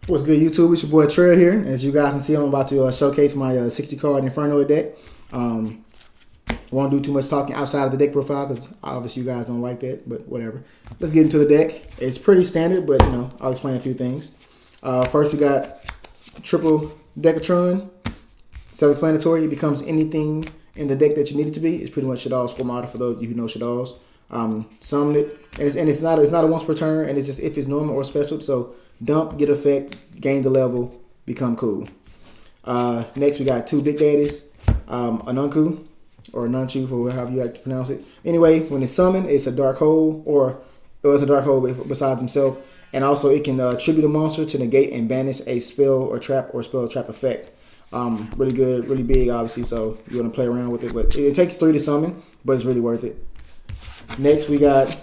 What's good, YouTube? It's your boy Trell here. As you guys can see, I'm about to showcase my 60 card Infernoid deck. Won't do too much talking outside of the deck profile because obviously you guys don't like that, but whatever. Let's get into the deck. It's pretty standard, but I'll explain a few things. First, we got triple Decatron. Self-explanatory. It becomes anything in the deck that you need it to be. It's pretty much Shaddoll's score model for those of you who know Shaddoll's. Summon it, and it's not a once per turn, and it's just if it's normal or special. So dump, get effect, gain the level, become cool. Next we got two Big Daddies, Anunku or Nunchu for however you like to pronounce it. Anyway, when it's summoned, it's a dark hole or it's a dark hole besides himself, and also it can tribute a monster to negate and banish a spell or trap effect. Really good, really big, obviously. So you want to play around with it, but it takes 3 to summon, but it's really worth it. Next we got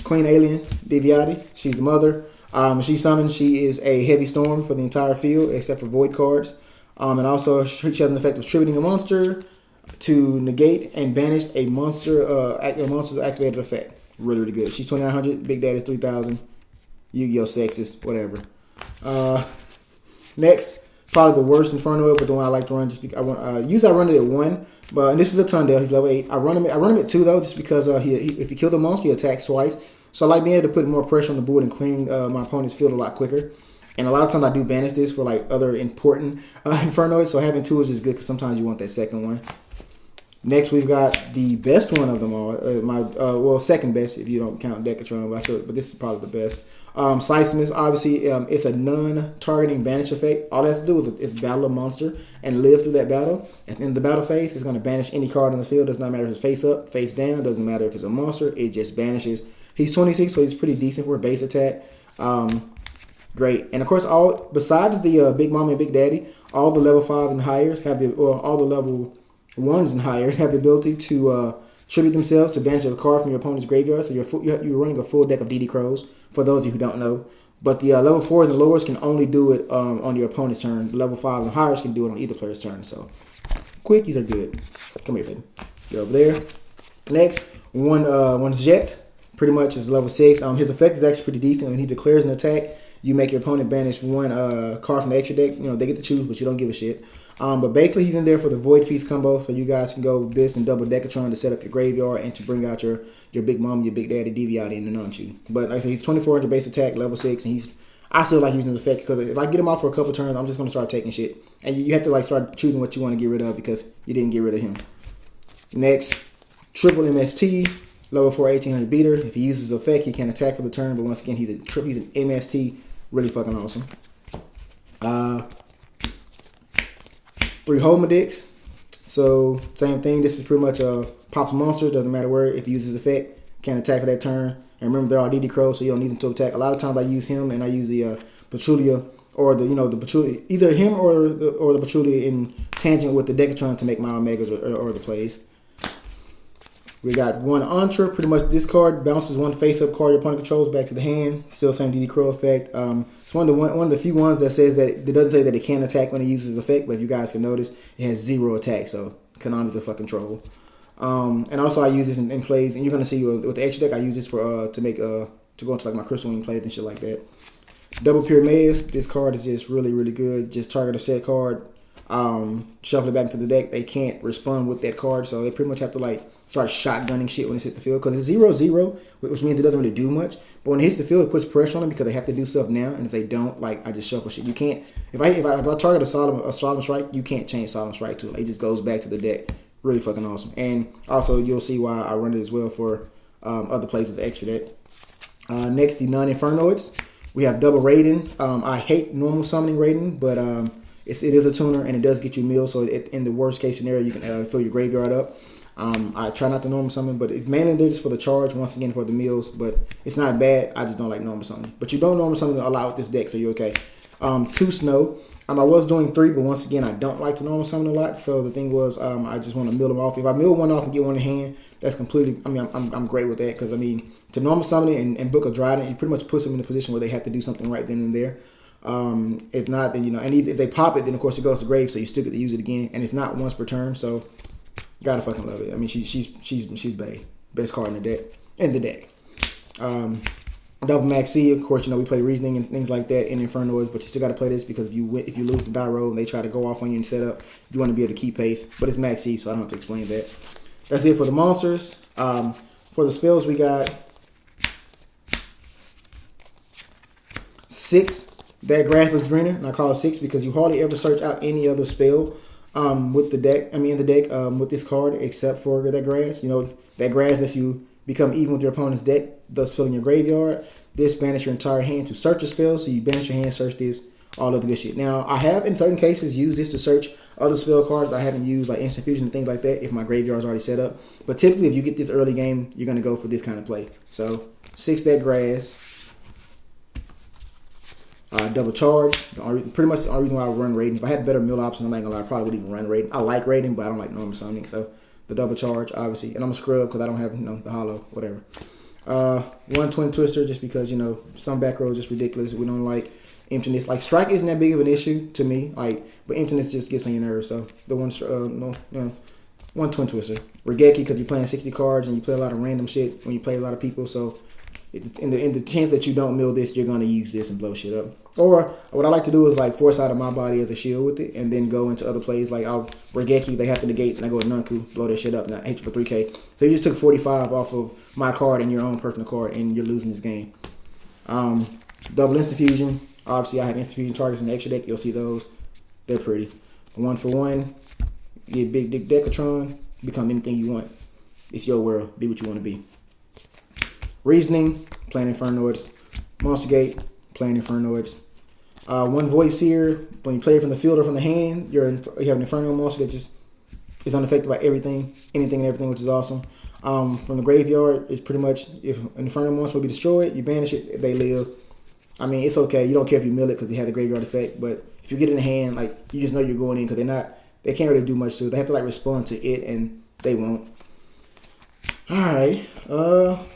Queen Alien Deviati. She's the mother. When she's summoned, she is a heavy storm for the entire field except for void cards. And also she has an effect of tributing a monster to negate and banish a monster's activated effect. Really, really good. She's 2900. Big Daddy's 3000. YuGiOh sexist, whatever. Next, probably the worst Infernoid, but the one I like to run just because I run it at 1. But this is a Tundale. He's level 8. I run him at 2 though, just because if he kills the monster, he attacks twice. So I like being able to put more pressure on the board and clean my opponent's field a lot quicker. And a lot of times I do banish this for like other important Infernoids. So having 2 is just good because sometimes you want that second one. Next we've got the best one of them all. Second best if you don't count Decatron, but this is probably the best. Seismos, obviously, it's a non-targeting banish effect. All it has to do is battle a monster and live through that battle. At the end of the battle phase, it's going to banish any card on the field. Does not matter if it's face up, face down. Doesn't matter if it's a monster. It just banishes. He's 26, so he's pretty decent for a base attack. Great. And of course, besides the Big Mama and Big Daddy, all the level 5 and higher all the level 1s and higher have the ability to tribute themselves to banish a card from your opponent's graveyard. So you're running a full deck of DD Crows, for those of you who don't know. But the level 4s and lowers can only do it on your opponent's turn. The level 5 and higher can do it on either player's turn. So quick, these are good. Come here, baby. Get over there. Next, one's Jet. Pretty much is level 6. His effect is actually pretty decent. When he declares an attack, you make your opponent banish 1 card from the extra deck. They get to choose, but you don't give a shit. But basically, he's in there for the Void Feast combo, so you guys can go this and double Decatron to set up your graveyard and to bring out your Big Mom, your Big Daddy, Deviati, and the Nunchu. But like I said, he's 2400 base attack, level 6, and I still like using the effect because if I get him off for a couple turns, I'm just going to start taking shit. And you have to like start choosing what you want to get rid of because you didn't get rid of him. Next, triple MST, level 4 1800 beater. If he uses the effect, he can attack for the turn, but once again, he's an MST, really fucking awesome. 3 Homodix. So same thing. This is pretty much a pops monster. Doesn't matter where. If he uses the effect, can attack for that turn. And remember, they're all DD Crows, so you don't need them to attack. A lot of times I use him, and I use the Patrulia or the Patrulia, either him or the Patrulia in tangent with the Decatron to make my Omegas or the plays. We got 1 Entre. Pretty much this card bounces 1 face-up card your opponent controls back to the hand. Still same DD Crow effect. It's one of the few ones that says that it doesn't say that it can attack when it uses the effect, but if you guys can notice, it has 0 attack, so Konami's a fucking troll. And also I use this in plays, and you're gonna see with the extra deck I use this for to go into like my Crystal Wing plays and shit like that. Double Pyramids. This card is just really, really good. Just target a set card, shuffle it back into the deck. They can't respond with that card, so they pretty much have to like start shotgunning shit when it's hit the field because it's 0-0, which means it doesn't really do much. But when it hits the field, it puts pressure on them because they have to do stuff now. And if they don't, like I just shuffle shit. You can't. If I target a solemn strike, you can't change solemn strike to it. It just goes back to the deck. Really fucking awesome. And also you'll see why I run it as well for other plays with the extra deck. Next, the non-Infernoids. We have double Raiden. I hate normal summoning Raiden, but it is a tuner and it does get you meals. So in the worst case scenario, you can fill your graveyard up. I try not to normal summon, but it's mainly there just for the charge, once again for the meals, but it's not bad. I just don't like normal summon. But you don't normal summon a lot with this deck, so you're okay. 2 Snow. I was doing 3, but once again, I don't like to normal summon a lot. So the thing was, I just want to mill them off. If I mill one off and get one in hand, that's completely, I'm great with that. Because, to normal summon it and book a Dryden, it pretty much puts them in a position where they have to do something right then and there. If not, then, and if they pop it, then of course it goes to grave, so you still get to use it again. And it's not once per turn, so gotta fucking love it. She's bae. Best card in the deck. Double Max C, of course, we play Reasoning and things like that in Infernoids, but you still got to play this because if you lose the die roll and they try to go off on you and set up, you want to be able to keep pace. But it's Max C, so I don't have to explain that. That's it for the monsters. For the spells, we got 6. That grass looks greener, and I call it 6 because you hardly ever search out any other spell with the deck. In the deck with this card, except for that grass. That grass lets you become even with your opponent's deck, thus filling your graveyard. This banish your entire hand to search a spell, so you banish your hand, search this, all of the good shit. Now, I have in certain cases used this to search other spell cards that I haven't used, like Instant Fusion and things like that, if my graveyard's already set up. But typically, if you get this early game, you're going to go for this kind of play. So, 6 that grass. Double charge. Pretty much the only reason why I would run Raiding. If I had a better mill option, I'm not going to lie, I probably would even run Raiding. I like Raiding, but I don't like normal summoning, so the double charge, obviously. And I'm a scrub because I don't have, the hollow, whatever. 1 Twin Twister, just because, some back row is just ridiculous. We don't like emptiness. Like, strike isn't that big of an issue to me, but emptiness just gets on your nerves. So, the 1 Twin Twister. Regeki, because you're playing 60 cards and you play a lot of random shit when you play a lot of people. So, in the chance that you don't mill this, you're going to use this and blow shit up. Or what I like to do is force out of my body as a shield with it, and then go into other plays. Like I'll Regeki, they have to negate, and I go with Nunku, blow their shit up, and I hit you for 3K. So you just took 45 off of my card and your own personal card, and you're losing this game. Double Instant Fusion. Obviously, I have Instant Fusion targets in the extra deck. You'll see those. They're pretty. 1 for 1. Get Big Dick Decatron. Become anything you want. It's your world. Be what you want to be. Reasoning. Playing Infernoids. Monster Gate. Playing Infernoids. 1 Void Seer. When you play it from the field or from the hand, you have an Inferno monster that just is unaffected by anything and everything, which is awesome. From the graveyard, it's pretty much if an Inferno monster will be destroyed, you banish it, they live. It's okay. You don't care if you mill it because you have the graveyard effect, but if you get it in the hand, you just know you're going in because they can't really do much to it. They have to respond to it, and they won't. All right. But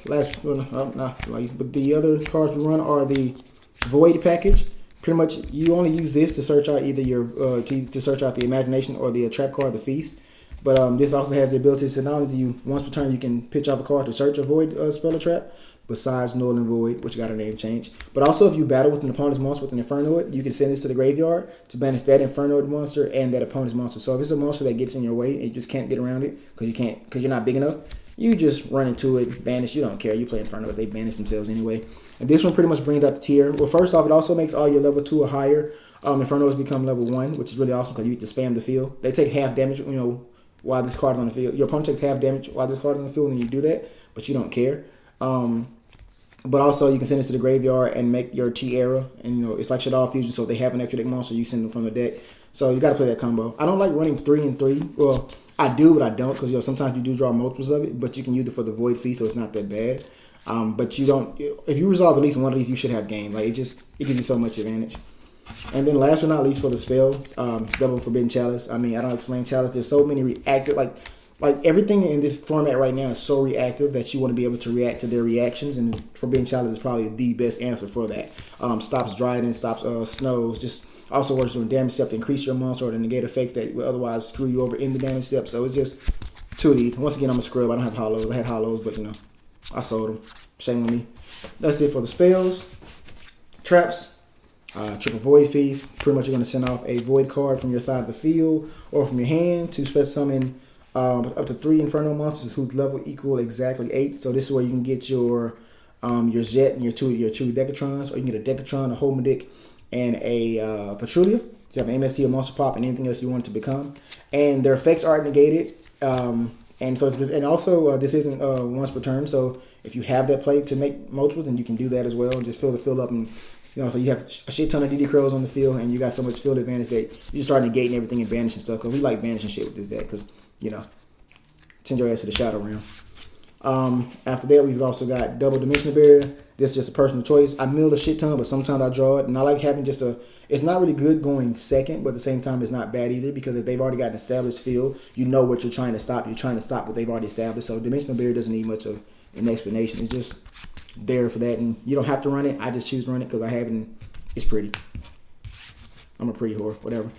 the other cards we run are the Void package. Pretty much, you only use this to search out either your to search out the Imagination or the trap card, the Feast. But this also has the ability to not only do you once per turn you can pitch off a card to search a Void spell or trap, besides Null and Void, which got a name change. But also, if you battle with an opponent's monster with an Infernoid, you can send this to the graveyard to banish that Infernoid monster and that opponent's monster. So if it's a monster that gets in your way and you just can't get around it because you're not big enough, you just run into it, banish. You don't care. You play Inferno, they banish themselves anyway. And this one pretty much brings up the tier. Well, first off, it also makes all your level 2 or higher Infernos become level 1, which is really awesome because you get to spam the field. They take half damage, while this card is on the field. Your opponent takes half damage while this card is on the field, and you do that, but you don't care. But also, you can send this to the graveyard and make your T-Era, and it's like Shadow Fusion, so if they have an extra deck monster, you send them from the deck. So you got to play that combo. I don't like running 3 and 3. Well, I do, but I don't, because sometimes you do draw multiples of it, but you can use it for the Void Feast, so it's not that bad. But you don't. If you resolve at least one of these, you should have game. It gives you so much advantage. And then last but not least for the spells, Double Forbidden Chalice. I don't explain Chalice. There's so many reactive, like everything in this format right now is so reactive that you want to be able to react to their reactions, and Forbidden Chalice is probably the best answer for that. Stops Dryden, stops snows, just also works doing damage step to increase your monster or to negate effects that will otherwise screw you over in the damage step. So it's just 2 of these. Once again, I'm a scrub. I don't have hollows. I had hollows, but I sold them. Shame on me. That's it for the spells. Traps. Triple Void Feast. Pretty much you're going to send off a Void card from your side of the field or from your hand to special summon up to 3 Inferno monsters whose level equal exactly 8. So this is where you can get your Zet and your two Decatrons, or you can get a Decatron, a Homedic, and a Patrulia. You have an MST, a Monster Pop, and anything else you want to become. And their effects are negated. And also this isn't once per turn. So if you have that play to make multiples, then you can do that as well. And just fill the field up, and so you have a shit ton of DD Crows on the field, and you got so much field advantage that you start negating everything and banishing stuff. Because we like banishing shit with this deck, because send your ass to the Shadow Realm. After that, we've also got Double Dimensional Barrier. This is just a personal choice. I mill a shit ton, but sometimes I draw it. And I like having it's not really good going second, but at the same time, it's not bad either, because if they've already got an established field, you know what you're trying to stop. You're trying to stop what they've already established. So Dimensional Barrier doesn't need much of an explanation. It's just there for that. And you don't have to run it. I just choose to run it because I have it, and it's pretty. I'm a pretty whore, whatever.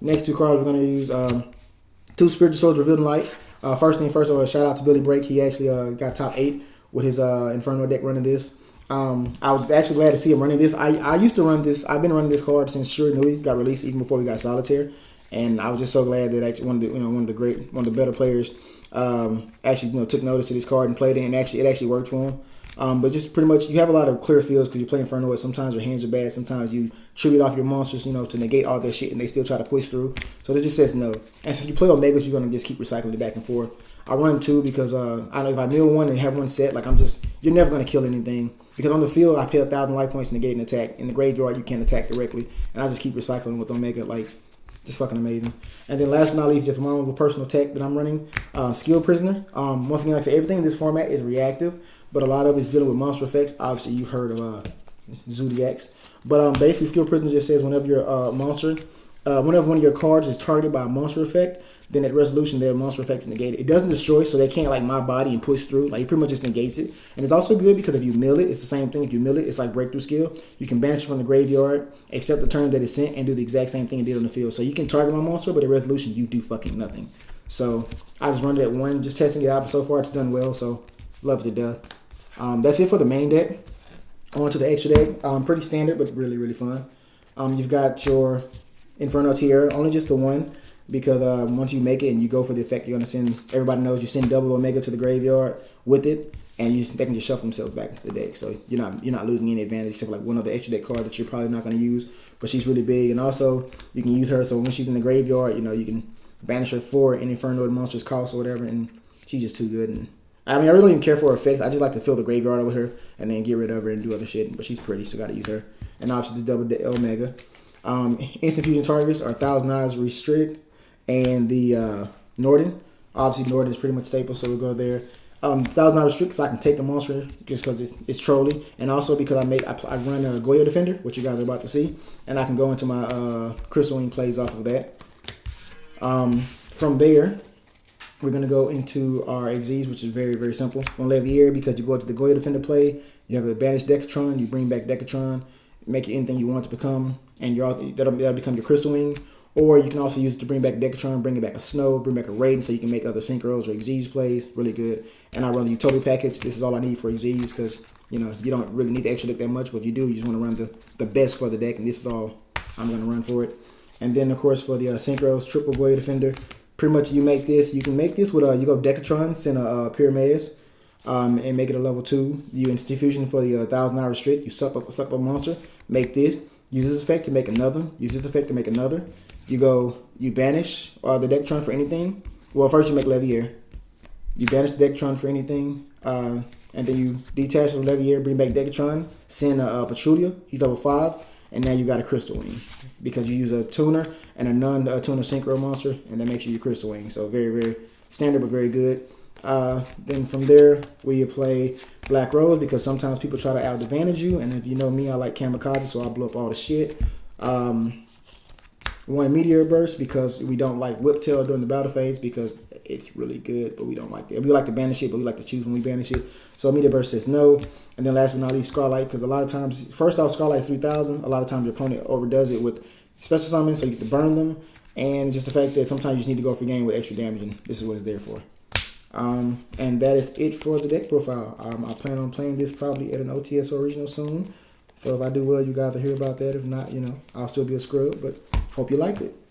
Next 2 cards we're going to use 2 Spiritual Swords Revealed in Light. First thing first, shout out to Billy Break. He actually got top 8 with his Inferno deck running this. I was actually glad to see him running this. I used to run this. I've been running this card since Sure Nudies got released, even before we got Solitaire, and I was just so glad that actually one of the better players actually took notice of this card and played it, and it actually worked for him. But just pretty much, you have a lot of clear fields because you play Infernoid. Sometimes your hands are bad. Sometimes you tribute off your monsters, to negate all their shit, and they still try to push through. So this just says no. And since you play Omegas, you're gonna just keep recycling it back and forth. I run two because I know if I mill one and have one set, like you're never gonna kill anything. Because on the field, I pay 1,000 life points to negate an attack. In the graveyard, you can't attack directly, and I just keep recycling with Omega, like just fucking amazing. And then last but not least, just one of the personal tech that I'm running, Skill Prisoner. Once again, like I said, everything in this format is reactive, but a lot of it's dealing with monster effects. Obviously, you've heard of Zodiacs, but basically, Skill Prisoner just says whenever your whenever one of your cards is targeted by a monster effect, then at resolution, their monster effect is negated. It doesn't destroy, so they can't like my body and push through. Like, it pretty much just negates it. And it's also good because if you mill it, it's the same thing. If you mill it, it's like breakthrough skill. You can banish it from the graveyard, accept the turn that it's sent, and do the exact same thing it did on the field. So you can target my monster, but at resolution, you do fucking nothing. So I just run it at one, just testing it out. But so far, it's done well. So love it to death. That's it for the main deck. On to the extra deck. Pretty standard, but really, really fun. You've got your Inferno Tiara, only just the one. Because once you make it and you go for the effect, you're gonna send. Everybody knows you send double Omega to the graveyard with it, and they can just shuffle themselves back into the deck. So you're not losing any advantage except for like one other extra deck card that you're probably not gonna use. But she's really big, and also you can use her. So when she's in the graveyard, you can banish her for an Infernoid monster's cost or whatever, and she's just too good. And I really don't even care for her effects. I just like to fill the graveyard with her and then get rid of her and do other shit. But she's pretty, so gotta use her. And obviously the double Omega. Instant fusion targets are 1,000 eyes restrict. And the Norden, obviously Norden is pretty much staple, so we'll go there. 1,000 restrict, so I can take the monster just because it's trolly, and also because I run a YuGiOh Defender, which you guys are about to see, and I can go into my Crystal Wing plays off of that. From there, we're gonna go into our XZs, which is very, very simple. On Levier, because you go into the YuGiOh Defender play, you have a banished Decatron, you bring back Decatron, make it anything you want it to become, and that'll become your Crystal Wing. Or you can also use it to bring back Decatron, bring it back a Snow, bring back a Raiden, so you can make other Synchros or XZs plays. Really good. And I run the Utopia package. This is all I need for XZs because, you don't really need the extra deck that much. But if you do, you just want to run the best for the deck. And this is all I'm going to run for it. And then, of course, for the Synchros, triple YuGiOh Defender. Pretty much you make this. You can make this with YuGiOh Decatron, send a Pyramids, and make it a level 2. You Instant Fusion for the 1,000 hour restrict. You suck up a monster. Make this. Use this effect to make another. Use this effect to make another. You banish the Decatron for anything. Well, first you make Levier. You banish the Decatron for anything. And then you detach the Levier, bring back Decatron, send a Petrulia. He's level 5. And now you got a Crystal Wing. Because you use a tuner and a non-tuner Synchro monster. And that makes you your Crystal Wing. So very, very standard, but very good. Then from there, we play Black Rose because sometimes people try to out advantage you. And if you know me, I like kamikaze, so I blow up all the shit. One Meteor Burst because we don't like Whiptail during the battle phase because it's really good, but we don't like it. We like to banish it, but we like to choose when we banish it. So Meteor Burst says no. And then last but not least, Scarlight, because a lot of times, first off, Scarlight 3,000, a lot of times your opponent overdoes it with special summons, so you get to burn them. And just the fact that sometimes you just need to go for game with extra damage, and this is what it's there for. And that is it for the deck profile. I plan on playing this probably at an OTS or regional soon. So if I do well, you guys will hear about that. If not, I'll still be a scrub, but hope you liked it.